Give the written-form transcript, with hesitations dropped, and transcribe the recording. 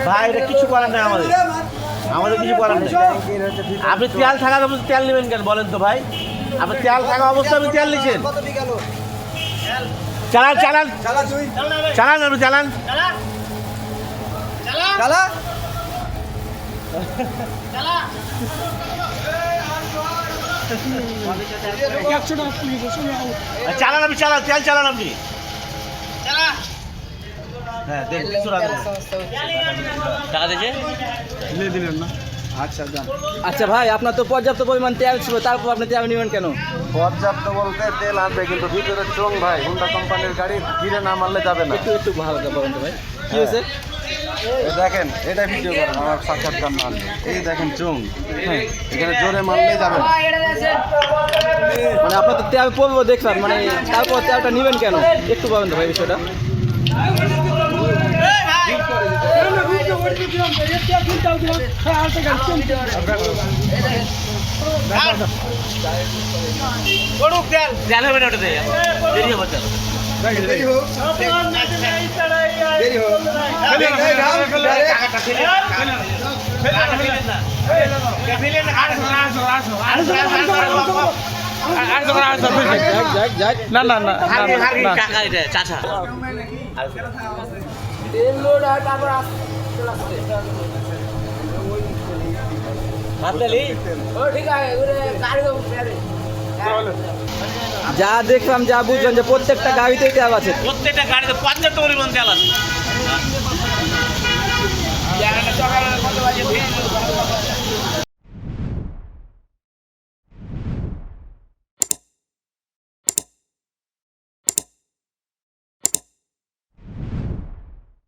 ভাই এটা কিছু করার নেই আমাদের কিছু করার নেই। আপনি তেল থাকা অবস্থা তেল নেবেন কেন বলেন তো ভাই? আপনি তেল থাকা অবস্থা আপনি তেল নিচ্ছেন। চালান চালান চালান আপনি চালান চালান আপনি চালান তেল চালান আপনি। হ্যাঁ দেন টাকা দিয়েছে দিলেন না। আচ্ছা ভাই, আপনার তো পর্যাপ্ত পরিমাণ তেল ছিল, তারপর আপনি তেল নেবেন কেন? পর্যাপ্ত বলতে তেল আনবে, কিন্তু ভিতরে চোং ভাই, হুন্ডা কোম্পানির গাড়ি ধীরে না মারলে যাবে না। একটু একটু ভালো করে বলেন তো ভাই, কি হয়েছে? দেখেন এটা ভিডিও করেন, আমার সাক্ষাৎকার না আনবে। এই দেখেন চোং, হ্যাঁ এখানে জোরে মারলেই যাবে না। মানে আপনার তো তেল পড়বো দেখলাম, মানে তারপর তেলটা নেবেন কেন একটু বলেন তো ভাই বিষয়টা। তেল হবে না ওটাতে দেরি হবে তেল না না না টাকা এটা চাচা যা দেখলাম, যা বুঝলাম যে প্রত্যেকটা গাড়িতেই তেল আছে। প্রত্যেকটা গাড়িতে পর্যাপ্ত পরিমাণ তেল আছে।